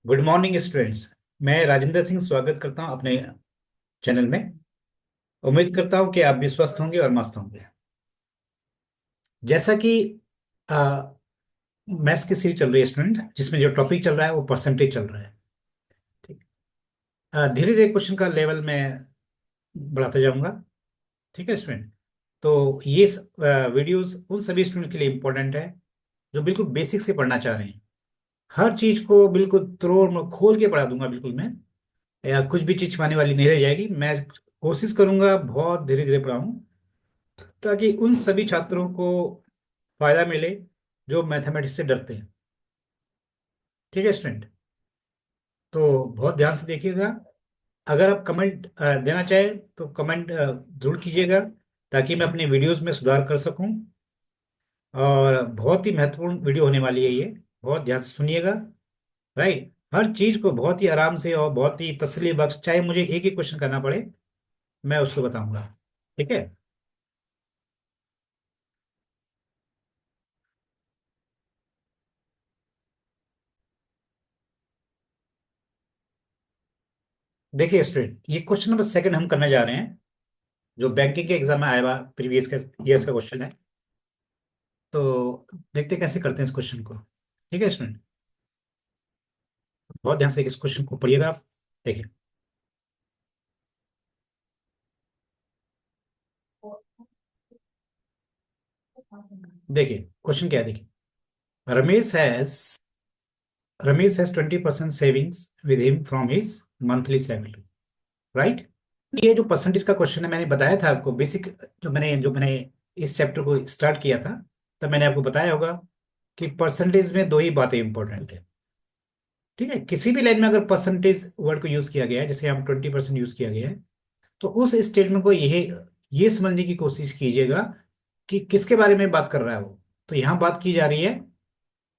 Good morning students. मैं राजेंद्र सिंह स्वागत करता हूं अपने चैनल में। उम्मीद करता हूं कि आप भी स्वस्थ होंगे और मस्त होंगे। जैसा कि मैथ्स की सीरीज चल रही है स्टूडेंट, जिसमें जो टॉपिक चल रहा है वो परसेंटेज चल रहा है। ठीक। धीरे धीरे क्वेश्चन का लेवल मैं बढ़ाता जाऊंगा। ठीक है स्टूडेंट। तो ये वीडियोस उन सभी स्टूडेंट के लिए इम्पोर्टेंट है जो बिल्कुल बेसिक से पढ़ना चाह रहे हैं। हर चीज को बिल्कुल तोड़ मरोड़ खोल के पढ़ा दूंगा बिल्कुल मैं। या कुछ भी चीज छुपाने वाली नहीं रह जाएगी। मैं कोशिश करूंगा बहुत धीरे धीरे पढ़ाऊं, ताकि उन सभी छात्रों को फायदा मिले जो मैथमेटिक्स से डरते हैं। ठीक है स्टूडेंट। तो बहुत ध्यान से देखिएगा। अगर आप कमेंट देना चाहें तो कमेंट जरूर कीजिएगा, ताकि मैं अपने वीडियोस में सुधार कर सकूं। और बहुत ही महत्वपूर्ण वीडियो होने वाली है ये। बहुत ध्यान से सुनिएगा। राइट। हर चीज को बहुत ही आराम से और बहुत ही तसल्ली बख्श, चाहे मुझे एक ही क्वेश्चन करना पड़े, मैं उसको बताऊंगा। ठीक है। देखिए स्टूडेंट, ये क्वेश्चन नंबर सेकंड हम करने जा रहे हैं, जो बैंकिंग के एग्जाम में आया हुआ प्रीवियस के ईयर्स का क्वेश्चन है। तो देखते हैं कैसे करते हैं इस क्वेश्चन को। ठीक है स्टूडेंट। बहुत ध्यान से इस क्वेश्चन को पढ़िएगा आप। देखिए। देखिए क्वेश्चन क्या है, देखिए। Ramesh has Ramesh has 20% savings with him from his monthly salary. Right. ये जो परसेंटेज का क्वेश्चन है, मैंने बताया था आपको बेसिक। जो मैंने इस चैप्टर को स्टार्ट किया था, तब मैंने आपको बताया होगा कि परसेंटेज में दो ही बातें इंपॉर्टेंट है। ठीक है। किसी भी लाइन में अगर परसेंटेज वर्ड को यूज किया गया है, जैसे हम 20% यूज किया गया है, तो उस स्टेटमेंट को ये समझने की कोशिश कीजिएगा कि किसके बारे में बात कर रहा है वो। तो यहाँ बात की जा रही है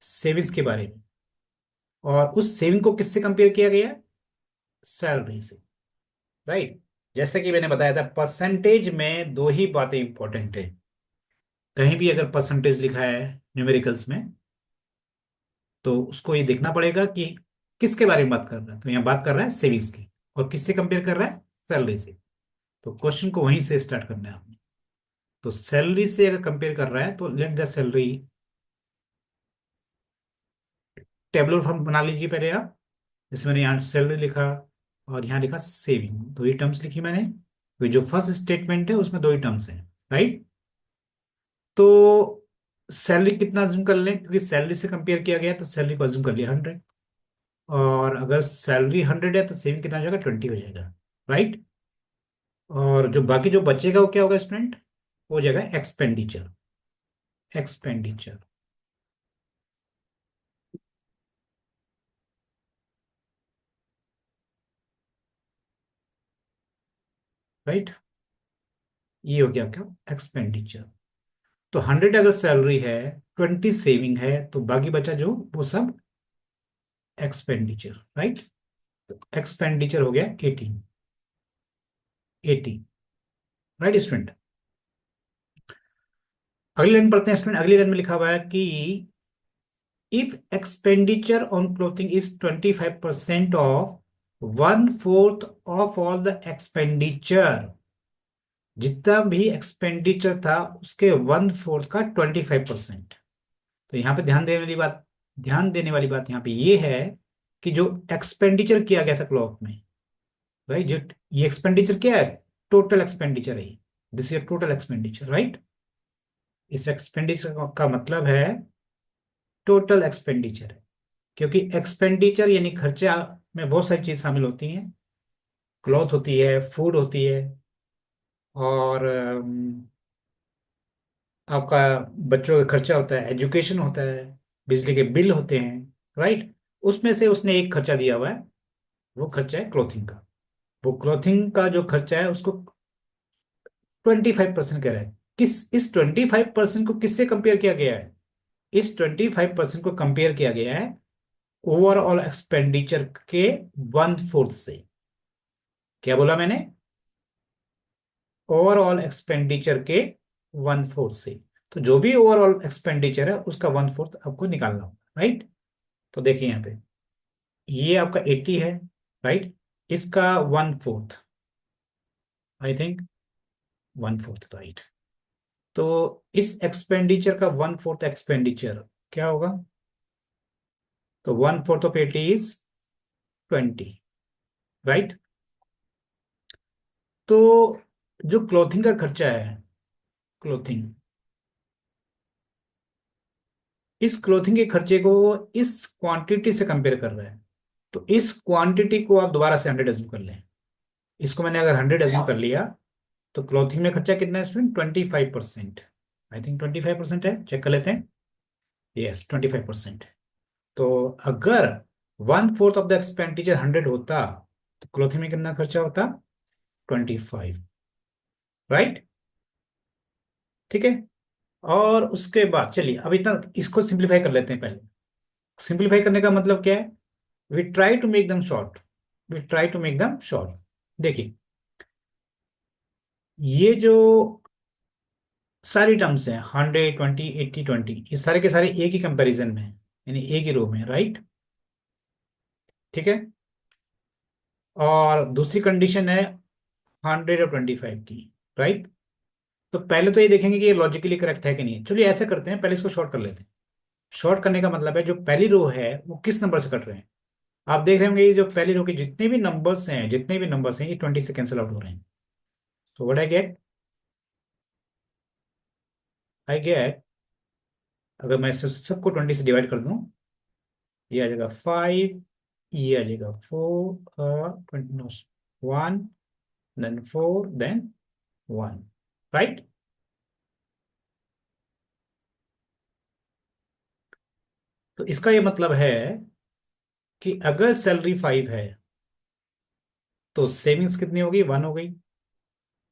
सेविंग्स के बारे में। और उस सेविंग को किससे कंपेयर किया गया है? सैलरी से। राइट। जैसे कि मैंने बताया था, परसेंटेज में दो ही बातें इंपॉर्टेंट है। कहीं भी अगर परसेंटेज लिखा है न्यूमेरिकल्स में, तो उसको ये देखना पड़ेगा कि किसके बारे में बात कर रहा है। तो यहाँ बात कर रहा है सेविंग्स की। और किससे कंपेयर कर रहा है? सैलरी से। तो क्वेश्चन को वहीं से स्टार्ट करना है आपने। तो सैलरी से अगर कंपेयर कर रहा है, तो let the salary, tabular form बना लीजिए पहले आप। जैसे मैंने यहाँ सैलरी लिखा और यहाँ लिखा सेविंग, दो ही टर्म्स लिखी मैंने। तो जो फर्स्ट स्टेटमेंट है उसमें दो ही टर्म्स हैं। राइट। तो सैलरी कितना अज्यूम कर लें, क्योंकि सैलरी से कंपेयर किया गया है, तो सैलरी को अज्यूम कर लिया 100। और अगर सैलरी 100 है तो सेविंग कितना हो जाएगा? 20 हो जाएगा। राइट। और जो बाकी जो बचेगा वो क्या होगा स्टूडेंट? हो जाएगा एक्सपेंडिचर। एक्सपेंडिचर। राइट। ये हो गया आपका एक्सपेंडिचर। तो 100 अगर सैलरी है, 20 सेविंग है, तो बाकी बचा जो वो सब एक्सपेंडिचर। राइट। एक्सपेंडिचर हो गया 18। 80। Right student. अगली लाइन पढ़ते हैं स्टूडेंट। अगली लाइन में लिखा हुआ है कि if expenditure on clothing is 25% of 1/4 of all the expenditure. जितना भी एक्सपेंडिचर था उसके 1/4 का 25%। तो यहाँ पे ध्यान देने वाली बात यहाँ पे ये है कि जो एक्सपेंडिचर किया गया था क्लॉथ में, राइट, जो ये एक्सपेंडिचर क्या है? टोटल एक्सपेंडिचर है। This is total expenditure. Right. इस एक्सपेंडिचर का मतलब है टोटल एक्सपेंडिचर है। क्योंकि एक्सपेंडिचर यानी खर्चा में बहुत सारी चीज शामिल होती हैं। क्लॉथ होती है, फूड होती है, और आपका बच्चों का खर्चा होता है, एजुकेशन होता है, बिजली के बिल होते हैं। राइट। उसमें से उसने एक खर्चा दिया हुआ है, वो खर्चा है क्लोथिंग का। वो क्लोथिंग का जो खर्चा है उसको 25% कह रहा है। इस 25% को किससे कंपेयर किया गया है? इस 25% को कंपेयर किया गया है ओवरऑल एक्सपेंडिचर के 1/4 से। क्या बोला मैंने? ओवरऑल एक्सपेंडिचर के 1/4 से। तो जो भी ओवरऑल एक्सपेंडिचर है उसका 1/4 आपको निकालना होगा। राइट। तो देखिए यहाँ पे ये आपका 80 है, राइट। इसका 1/4, आई थिंक 1/4, राइट। तो इस एक्सपेंडिचर का 1/4 एक्सपेंडिचर क्या होगा? तो 1/4 ऑफ 80 इज 20, राइट। तो जो क्लोथिंग का खर्चा है, क्लोथिंग, इस क्लोथिंग के खर्चे को वो इस क्वांटिटी से कंपेयर कर रहा है। तो इस क्वांटिटी को आप दोबारा से 100 एज्यूम कर लें। इसको मैंने अगर 100 एज्यूम कर लिया, तो क्लोथिंग में खर्चा कितना है स्टूडेंट? 25%। आई थिंक 25% है, चेक कर लेते हैं। यस, 25%। तो अगर 1/4 ऑफ द एक्सपेंडिचर 100 होता, तो क्लोथिंग में कितना खर्चा होता? 25, राइट। ठीक है। और उसके बाद चलिए अब इतना इसको सिंप्लीफाई कर लेते हैं पहले। सिंप्लीफाई करने का मतलब क्या है? We try to make them short, we try to make them short. देखिए, ये जो सारी टर्म्स हैं, 100, 20, 80, 20, ये सारे के सारे एक ही कंपैरिजन में है, यानी एक ही रो में, राइट। ठीक है। और दूसरी कंडीशन है 125 की, राइट। तो पहले तो ये देखेंगे कि ये लॉजिकली करेक्ट है कि नहीं। चलिए ऐसा करते हैं, पहले इसको शॉर्ट कर लेते हैं। शॉर्ट करने का मतलब है जो पहली रो है वो किस नंबर से कट रहे हैं। आप देख रहे होंगे ये जो पहली रो के जितने भी नंबर्स हैं ये 20 से कैंसिल आउट हो रहे हैं। तो व्हाट आई गेट, अगर मैं सबको 20 से डिवाइड कर दूं, ये आ जाएगा 5, ये आ जाएगा 4, 20, 1, देन 4, देन 1, राइट। तो इसका ये मतलब है कि अगर सैलरी 5 है, तो सेविंग्स कितनी होगी? 1 हो गई।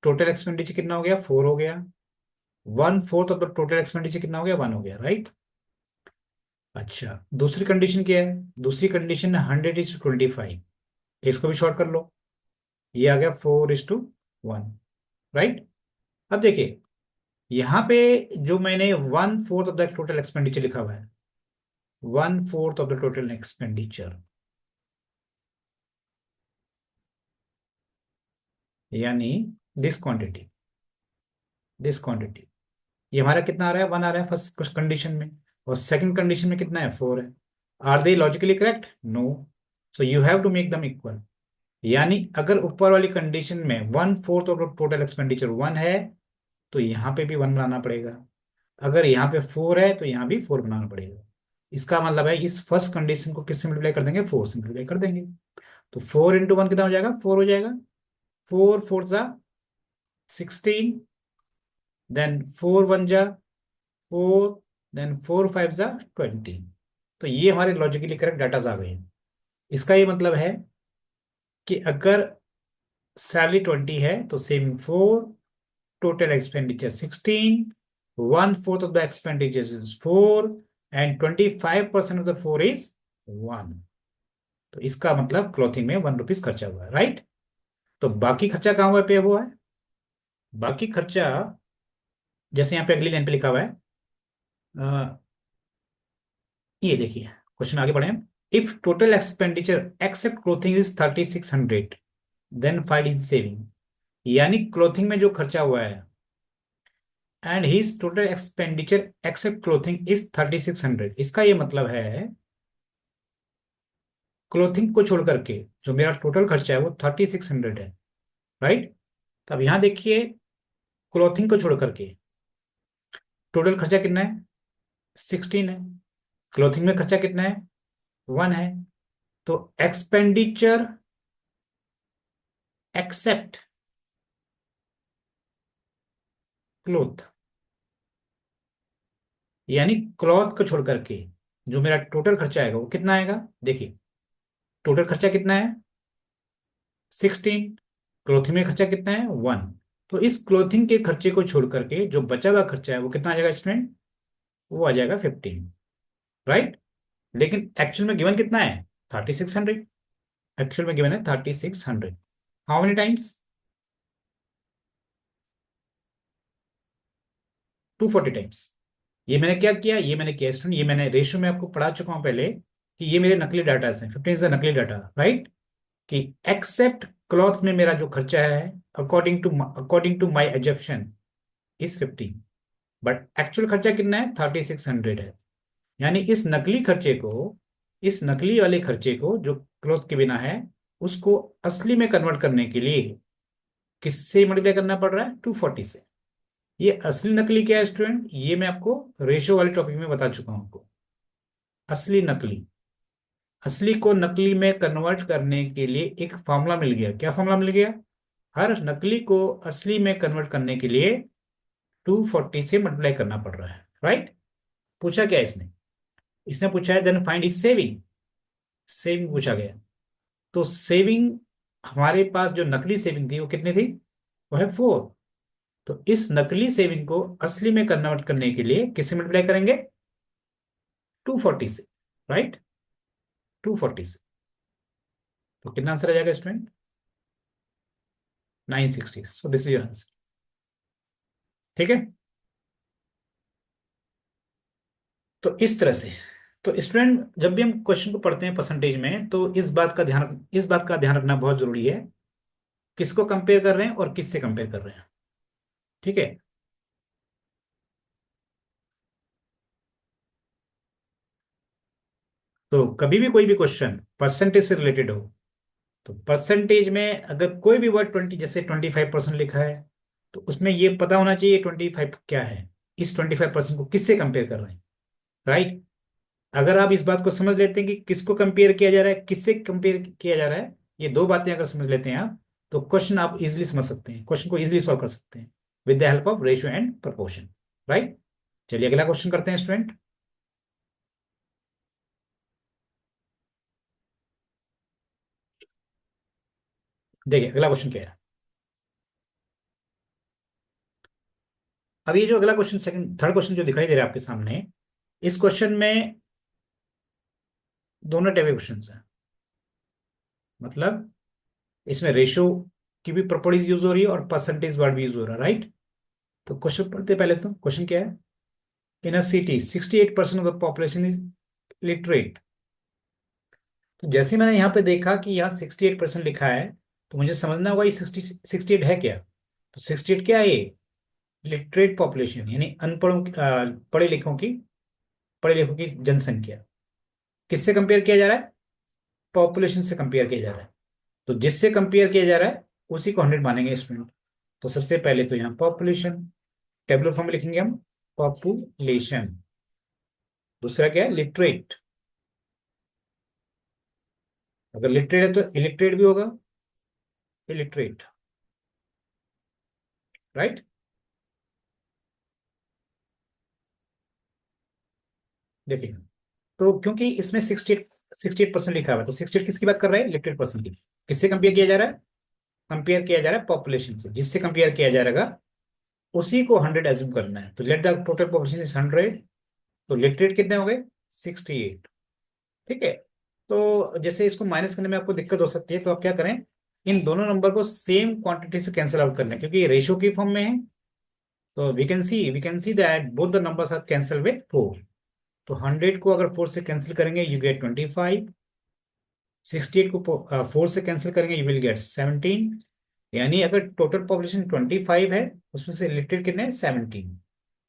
टोटल एक्सपेंडिचर कितना हो गया? 4 हो गया। 1/4 ऑफ द टोटल एक्सपेंडिचर कितना हो गया? 1 हो गया, राइट। अच्छा, दूसरी कंडीशन क्या है? दूसरी कंडीशन है 100:25। इसको भी शॉर्ट कर लो, ये आ गया 4:1, राइट। अब देखिए, यहाँ पे जो मैंने 1/4 ऑफ द टोटल एक्सपेंडिचर लिखा हुआ है, 1/4 ऑफ द टोटल एक्सपेंडिचर, यानी दिस क्वांटिटी, दिस क्वांटिटी, ये हमारा कितना आ रहा है? 1 आ रहा है फर्स्ट कुछ कंडीशन में, और सेकंड कंडीशन में कितना है? 4 है। Are they logically correct? No. So you have to make them equal. यानी अगर ऊपर वाली कंडीशन में 1/4 ऑफ टोटल एक्सपेंडिचर 1 है, तो यहाँ पे भी 1 बनाना पड़ेगा। अगर यहाँ पे 4 है, तो यहाँ भी 4 बनाना पड़ेगा। इसका मतलब है इस फर्स्ट कंडीशन को किससे मल्टीप्लाई कर देंगे? 4 से मल्टीप्लाई कर देंगे। तो 4 × 1 कितना हो जाएगा? 4 हो जाएगा। 4 4 जा 16, देन 4 1 जा 4, देन 4 5 जा 20। तो ये हमारे लॉजिकली करेक्ट डाटा आ गए हैं। इसका ये मतलब है कि अगर सैलरी 20 है, तो saving 4, total expenditure 16, 1/4 of the expenditure is 4, and 25% of the 4 is 1। तो इसका मतलब क्लॉथिंग में 1 रुपीज खर्चा हुआ है, राइट। तो बाकी खर्चा कहाँ हुआ? पे हुआ है। बाकी खर्चा जैसे यहाँ पे अगली लाइन पे लिखा हुआ है, अ, ये देखिए, क्वेश्चन आगे बढ़े। If total expenditure except clothing is 3600, then find is saving. यानी क्लोथिंग में जो खर्चा हुआ है, and his total expenditure except clothing is 3600, इसका ये मतलब है क्लोथिंग को छोड़ करके जो मेरा टोटल खर्चा है वो 3600 है, राइट। तो अब यहाँ देखिए, क्लोथिंग को छोड़ करके टोटल खर्चा कितना है? 16 है। क्लोथिंग में खर्चा कितना है? 1 है। तो एक्सपेंडिचर एक्सेप्ट क्लोथ, यानी क्लॉथ को छोड़ करके जो मेरा टोटल खर्चा आएगा वो कितना आएगा? देखिए, टोटल खर्चा कितना है? 16। क्लोथिंग में खर्चा कितना है? 1। तो इस क्लोथिंग के खर्चे को छोड़ करके जो बचा हुआ खर्चा है वो कितना आ जाएगा स्टूडेंट? वो आ जाएगा 15, राइट। लेकिन एक्चुअल में गिवन कितना है? 3600। एक्चुअल में गिवन है 3600। How many times? 240 टाइम्स। ये मैंने क्या किया? ये मैंने किया स्टूडेंट, ये मैंने रेशियो में आपको पढ़ा चुका हूं पहले। कि ये मेरे नकली डाटा हैं, 15 इज नकली डाटा, राइट, कि एक्सेप्ट क्लॉथ में मेरा जो खर्चा है according to my assumption is 15, but actual खर्चा कितना है, 3600 है। यानी इस नकली वाले खर्चे को जो क्लॉथ के बिना है, उसको असली में कन्वर्ट करने के लिए किससे मल्टीप्लाई करना पड़ रहा है, 240 से। ये असली नकली क्या है स्टूडेंट, ये मैं आपको रेशियो वाले टॉपिक में बता चुका हूं आपको। असली नकली, असली को नकली में कन्वर्ट करने के लिए एक फॉर्मूला मिल गया। क्या फॉर्मूला मिल गया, हर नकली को असली में कन्वर्ट करने के लिए 240 से मल्टीप्लाई करना पड़ रहा है, राइट। पूछा क्या इसने, इसने पूछा है then find is saving, saving पूछा गया। तो सेविंग, हमारे पास जो नकली सेविंग थी वो कितनी थी, वो है 4। तो इस नकली सेविंग को असली में कन्वर्ट करने के लिए किससे मल्टीप्लाई करेंगे, 240 से, राइट, 240 से। तो कितना आंसर आ जाएगा student, 960। So this is your answer, ठीक है। तो इस तरह से, तो स्टूडेंट जब भी हम क्वेश्चन को पढ़ते हैं परसेंटेज में, तो इस बात का ध्यान रखना बहुत जरूरी है, किसको कंपेयर कर रहे हैं और किससे कंपेयर कर रहे हैं, ठीक है। तो कभी भी कोई भी क्वेश्चन परसेंटेज से रिलेटेड हो, तो परसेंटेज में अगर कोई भी वर्ड 20, जैसे 25% लिखा है, तो उसमें ये पता होना चाहिए 25 क्या है, इस 25% को किससे कंपेयर कर रहे हैं, राइट। अगर आप इस बात को समझ लेते हैं कि किसको कंपेयर किया जा रहा है, किससे कंपेयर किया जा रहा है, ये दो बातें अगर समझ लेते हैं आप, तो क्वेश्चन आप इजिली समझ सकते हैं, क्वेश्चन को इजिली सॉल्व कर सकते हैं with the help of ratio and proportion, right. चलिए अगला क्वेश्चन करते हैं स्टूडेंट। देखिए अगला क्वेश्चन क्या है। अब ये जो अगला क्वेश्चन, सेकंड थर्ड क्वेश्चन जो दिखाई दे रहा है आपके सामने, इस क्वेश्चन में दोनों टाइप के क्वेश्चन हैं। मतलब इसमें रेशियो की भी प्रॉपर्टीज यूज हो रही है और परसेंटेज वर्ड भी यूज हो रहा है, राइट। तो क्वेश्चन पढ़ते हैं पहले। तो क्वेश्चन क्या है, in a city 68% of the population is literate. तो जैसे मैंने यहाँ पे देखा कि यहाँ 68% लिखा है, तो मुझे समझना होगा ये 68 है क्या। तो 68 क्या है, ये लिटरेट पॉपुलेशन, यानी अनपढ़ों पढ़े लिखों की जनसंख्या। किससे कंपेयर किया जा रहा है, पॉपुलेशन से कंपेयर किया जा रहा है। तो जिससे कंपेयर किया जा रहा है उसी को 100 मानेंगे स्टूडेंट। तो सबसे पहले तो यहाँ पॉपुलेशन, टेबुलर फॉर्म में लिखेंगे हम, पॉपुलेशन। दूसरा क्या है, लिटरेट। अगर लिटरेट है तो इलिटरेट भी होगा, इलिटरेट, राइट। देखिए, तो क्योंकि इसमें 68% लिखा हुआ है, तो 68 किसकी बात कर रहा है, लिटरेट पर्सन की। किससे कंपेयर किया जा रहा है, कंपेयर किया जा रहा है पॉपुलेशन से। जिससे कंपेयर किया जा रहेगा उसी को 100 एज्यूम करना है। तो let the total population is 100। तो लिटरेट कितने हो गए, 68, ठीक है। तो जैसे इसको माइनस करने में आपको दिक्कत हो सकती है, तो आप क्या करें, इन दोनों नंबर को सेम क्वांटिटी से कैंसिल आउट कर लें, क्योंकि ये रेशियो की फॉर्म में है। तो we can see that both the numbers are cancel with 4। तो 100 को अगर 4 से कैंसिल करेंगे यू गेट 25, 68 को 4 से कैंसिल करेंगे यू विल गेट 17। यानी अगर टोटल पॉपुलेशन 25 है, उसमें से इलिटरेट कितने हैं, 17।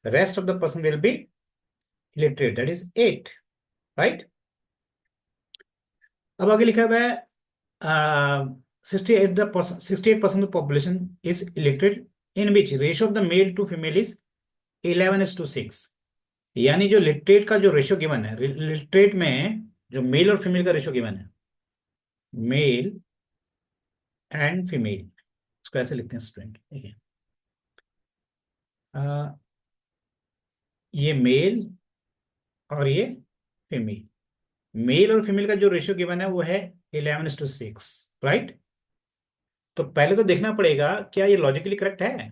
Rest of the person will be illiterate, that is 8, right. अब आगे लिखा हुआ है 68% of population is illiterate in which ratio of the male to female is 11:6। यानी जो लिटरेट का जो रेशियो गिवन है, लिटरेट में जो मेल और फीमेल का रेशियो गिवन है, मेल एंड फीमेल, इसको ऐसे लिखते हैं स्टूडेंट, ठीक है। अ, ये मेल और ये फीमेल, मेल और फीमेल का जो रेशियो गिवन है वो है 11:6, राइट। तो पहले तो देखना पड़ेगा क्या ये लॉजिकली करेक्ट है।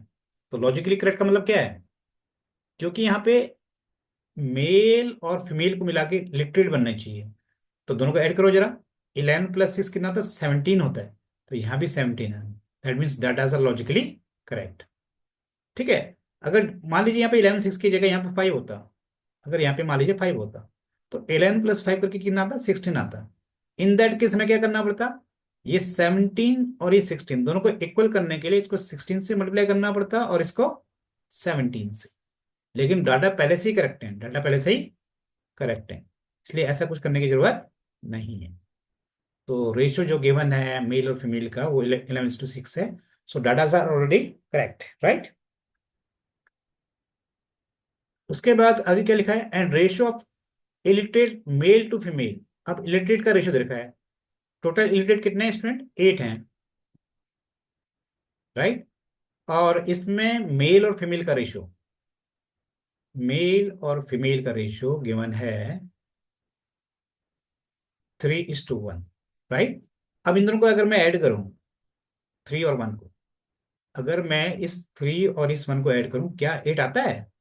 तो लॉजिकली करेक्ट का मतलब क्या है, क्योंकि यहाँ पे मेल और फीमेल को मिला के लिटरेट बनना चाहिए। तो दोनों को ऐड करो जरा, 11 + 6 कितना होता है, 17 होता है। तो यहाँ भी 17 है, that means that are logically correct, ठीक है। अगर मान लीजिए यहाँ पे 11:6 की जगह यहाँ पे 5 होता, अगर यहाँ पे मान लीजिए 5 होता, तो 11 + 5 करके कितना आता? 16 आता। इन दैट केस हमें क्या करना पड़ता? ये 17 और ये 16 दोनों को इक्वल करने के लिए इसको 16 से मल्टीप्लाई करना पड़ता और इसको 17 से। लेकिन डाटा पहले से ही करेक्ट है, डाटा पहले से ही करेक्ट है, इसलिए ऐसा कुछ करने की जरूरत नहीं है। तो रेशियो जो गिवन है मेल और फीमेल का वो 11:6 है। So datas are already correct, right. उसके बाद आगे क्या लिखा है? And ratio of illiterate male to female. अब इलिटरेट का रेशियो दे रखा है। टोटल इलिटरेट कितने हैं स्टूडेंट? 8 हैं, राइट। और इसमें मेल और फीमेल का रेशियो, मेल और फीमेल का रेशियो गिवन है 3:1, राइट। अब इन दोनों को अगर मैं ऐड करूं, 3 और 1 को, अगर मैं इस 3 और इस 1 को ऐड करूं, क्या 8 आता है?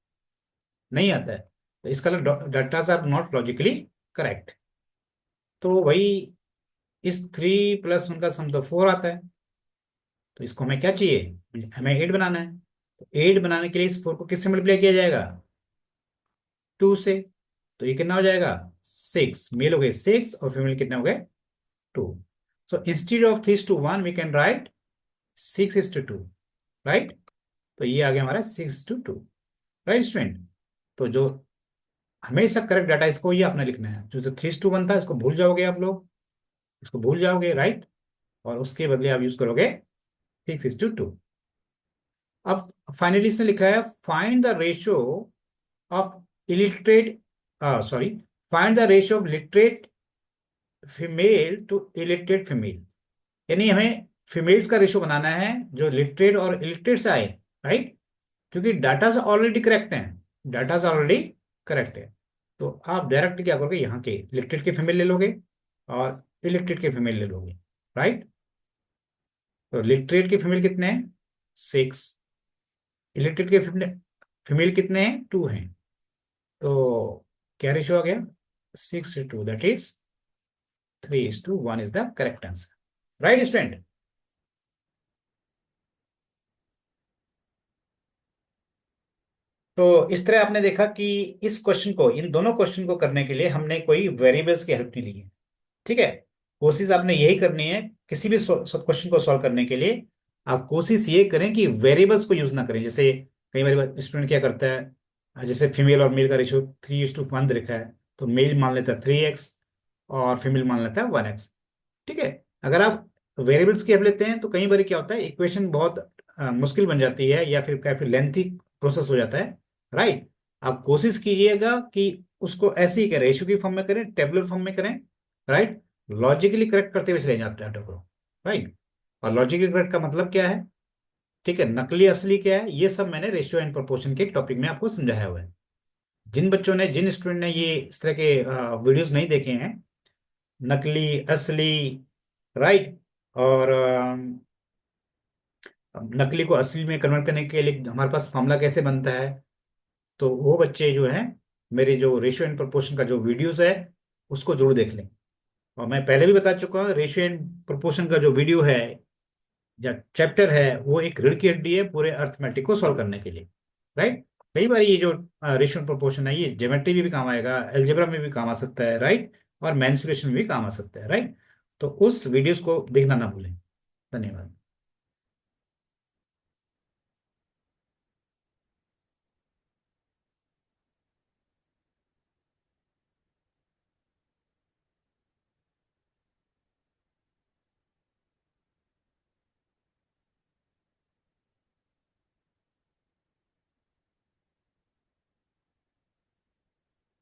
नहीं आता है। तो इसका datas are not logically correct. तो वही, इस 3 + 1 का सम तो 4 आता है। तो इसको हमें क्या चाहिए? हमें 8 बनाना है। तो 8 बनाने के लिए इस 4 को किससे मल्टीप्लाई किया जाएगा? 2 से। तो ये कितना हो जाएगा? 6। मेल हो गए 6 और फीमेल कितने हो गए? 2। So instead of 3:1 we can write 6:2, right. तो ये आ गया हमारा 6:2, राइट स्टूडेंट। तो जो हमेशा करेक्ट डाटा इसको ये आपने लिखना है। जो 3:1 था इसको भूल जाओगे आप लोग, इसको भूल जाओगे, राइट। और उसके बदले आप यूज करोगे 6:2। अब फाइनली इसने लिखा है find the ratio of illiterate, sorry, find the ratio of literate female to illiterate female. यानी हमें फीमेल्स का रेशियो बनाना है जो लिटरेट और इलिटरेट से आए, राइट। क्योंकि डाटा से ऑलरेडी करेक्ट है, डाटा से ऑलरेडी करेक्ट है। तो आप डायरेक्ट क्या करोगे? यहाँ के इलेक्ट्रेट के फीमेल ले लोगे और इलेक्ट्रेट के फीमेल ले लोगे, राइट। तो लिटरेट के फीमेल कितने हैं? 6। इलेक्ट्रेट के फीमेल कितने हैं? 2 हैं। तो क्या रेशियो आ गया? 6:2, that is 3:1 is the correct answer, right student. तो इस तरह आपने देखा कि इस क्वेश्चन को, इन दोनों क्वेश्चन को करने के लिए हमने कोई वेरिएबल्स की हेल्प नहीं ली है, ठीक है। कोशिश आपने यही करनी है किसी भी क्वेश्चन को सॉल्व करने के लिए। आप कोशिश ये करें कि वेरिएबल्स को यूज ना करें। जैसे कई बार स्टूडेंट क्या करता है, जैसे फीमेल और मेल का रेशियो 3:1 लिखा है, तो मेल मान लेता है 3x और फीमेल मान लेता है 1x, ठीक है। अगर आप वेरिएबल्स की हेल्प लेते हैं तो कई बार क्या होता है, इक्वेशन बहुत मुश्किल बन जाती है या फिर काफी लेंथी प्रोसेस हो जाता है, राइट। आप कोशिश कीजिएगा कि उसको ऐसे ही करें, रेशियो की फॉर्म में करें, टेबुलर फॉर्म में करें, राइट। लॉजिकली करेक्ट करते हुए चले जाते डाटा को, राइट। और लॉजिकली करेक्ट का मतलब क्या है, ठीक है, नकली असली क्या है, ये सब मैंने रेशियो एंड प्रोपोर्शन के टॉपिक में आपको समझाया हुआ है। जिन बच्चों ने, जिन स्टूडेंट ने ये इस तरह के वीडियोस नहीं देखे हैं, नकली असली, राइट, और नकली को असली में कन्वर्ट करने के लिए हमारे पास फॉर्मूला कैसे बनता है, तो वो बच्चे जो हैं, मेरे जो रेशियो एंड प्रोपोर्शन का जो वीडियोस है उसको जरूर देख लें। और मैं पहले भी बता चुका हूँ, रेशियो एंड प्रोपोर्शन का जो वीडियो है या चैप्टर है वो एक रीढ़ की हड्डी है पूरे अर्थमेटिक को सॉल्व करने के लिए, राइट। कई बार ये जो रेशियो एंड प्रोपोर्शन है ये ज्योमेट्री में भी काम आएगा, एल्जेब्रा में भी काम आ सकता है, राइट, और मेंसुरेशन में भी काम आ सकता है, राइट। तो उस वीडियोस को देखना ना भूलें। धन्यवाद।